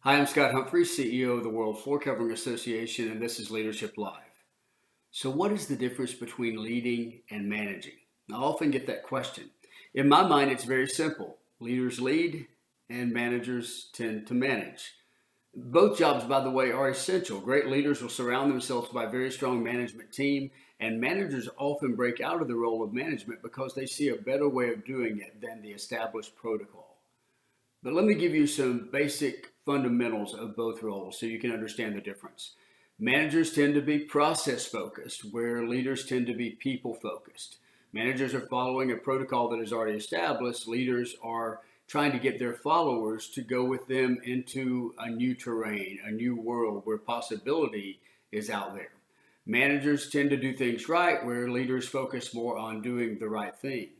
Hi, I'm Scott Humphrey, CEO of the World Floor Covering Association, and this is Leadership Live. So, what is the difference between leading and managing? I often get that question. In my mind, it's very simple. Leaders lead and managers tend to manage. Both jobs, by the way, are essential. Great leaders will surround themselves by a very strong management team, and managers often break out of the role of management because they see a better way of doing it than the established protocol. But let me give you some basic fundamentals of both roles so you can understand the difference. Managers tend to be process focused, where leaders tend to be people focused. Managers are following a protocol that is already established. Leaders are trying to get their followers to go with them into a new terrain, a new world where possibility is out there. Managers tend to do things right, where leaders focus more on doing the right thing.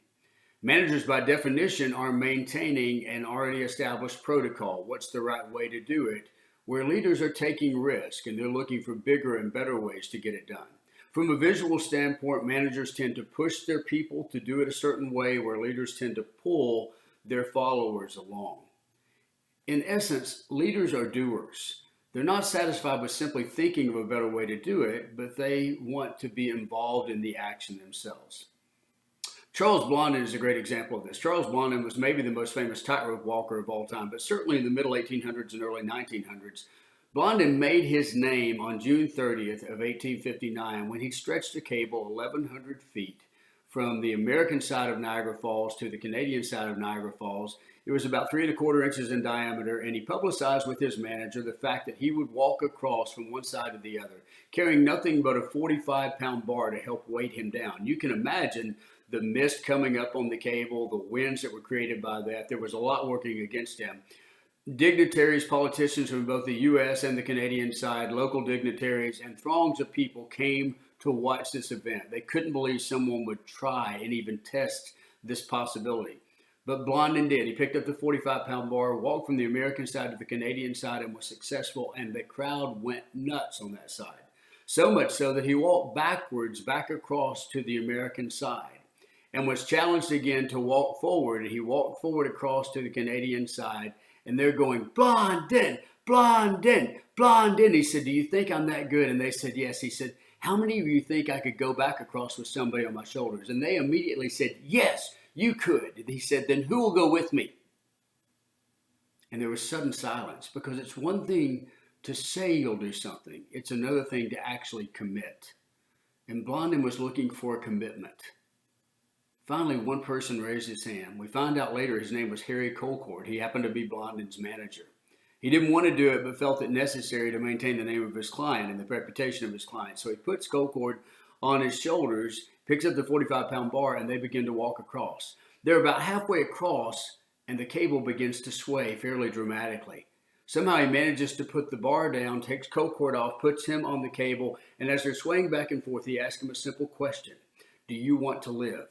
Managers, by definition, are maintaining an already established protocol. What's the right way to do it? Where leaders are taking risk and they're looking for bigger and better ways to get it done. From a visual standpoint, managers tend to push their people to do it a certain way, where leaders tend to pull their followers along. In essence, leaders are doers. They're not satisfied with simply thinking of a better way to do it, but they want to be involved in the action themselves. Charles Blondin is a great example of this. Charles Blondin was maybe the most famous tightrope walker of all time, but certainly in the middle 1800s and early 1900s, Blondin made his name on June 30th of 1859 when he stretched a cable 1,100 feet from the American side of Niagara Falls to the Canadian side of Niagara Falls. It was about 3¼ inches in diameter, and he publicized with his manager the fact that he would walk across from one side to the other, carrying nothing but a 45-pound bar to help weight him down. You can imagine the mist coming up on the cable, the winds that were created by that. There was a lot working against him. Dignitaries, politicians from both the U.S. and the Canadian side, local dignitaries, and throngs of people came to watch this event. They couldn't believe someone would try and even test this possibility. But Blondin did. He picked up the 45-pound bar, walked from the American side to the Canadian side, and was successful, and the crowd went nuts on that side. So much so that he walked backwards back across to the American side and was challenged again to walk forward. He walked forward across to the Canadian side, and they're going, Blondin, Blondin, Blondin. He said, do you think I'm that good? And they said, yes. He said, how many of you think I could go back across with somebody on my shoulders? And they immediately said, yes, you could. And he said, then who will go with me? And there was sudden silence, because it's one thing to say you'll do something. It's another thing to actually commit. And Blondin was looking for a commitment. Finally, one person raised his hand. We found out later his name was Harry Colcord. He happened to be Blondin's manager. He didn't want to do it, but felt it necessary to maintain the name of his client and the reputation of his client. So he puts Colcord on his shoulders, picks up the 45-pound bar, and they begin to walk across. They're about halfway across, and the cable begins to sway fairly dramatically. Somehow he manages to put the bar down, takes Colcord off, puts him on the cable, and as they're swaying back and forth, he asks him a simple question. Do you want to live?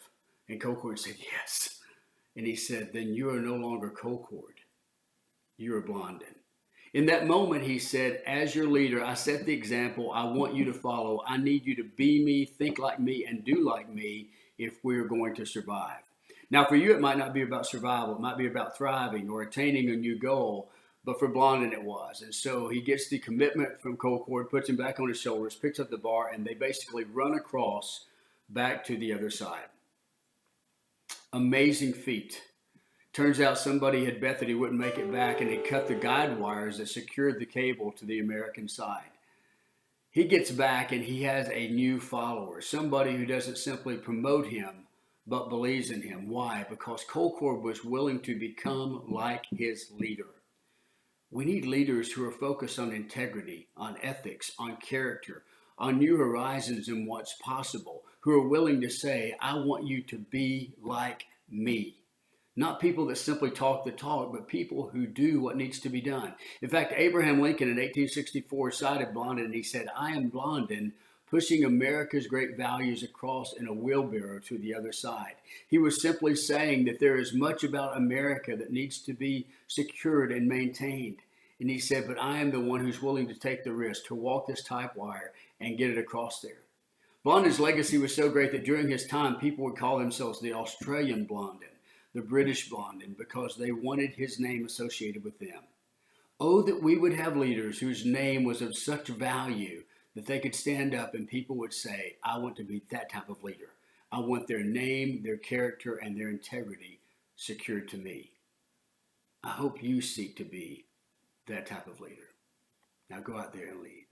And Colcord said, yes. And he said, then you are no longer Colcord. You are Blondin. In that moment, he said, as your leader, I set the example I want you to follow. I need you to be me, think like me, and do like me if we're going to survive. Now, for you, it might not be about survival. It might be about thriving or attaining a new goal. But for Blondin, it was. And so he gets the commitment from Colcord, puts him back on his shoulders, picks up the bar, and they basically run across back to the other side. Amazing feat. Turns out somebody had bet that he wouldn't make it back, and had cut the guide wires that secured the cable to the American side. He gets back and he has a new follower, somebody who doesn't simply promote him, but believes in him. Why? Because Colcord was willing to become like his leader. We need leaders who are focused on integrity, on ethics, on character, on new horizons and what's possible, who are willing to say, I want you to be like me. Not people that simply talk the talk, but people who do what needs to be done. In fact, Abraham Lincoln in 1864 cited Blondin, and he said, I am Blondin, pushing America's great values across in a wheelbarrow to the other side. He was simply saying that there is much about America that needs to be secured and maintained. And he said, but I am the one who's willing to take the risk to walk this type wire and get it across there. Blondin's legacy was so great that during his time, people would call themselves the Australian Blondin, the British Blondin, because they wanted his name associated with them. Oh, that we would have leaders whose name was of such value that they could stand up and people would say, I want to be that type of leader. I want their name, their character, and their integrity secured to me. I hope you seek to be that type of leader. Now go out there and lead.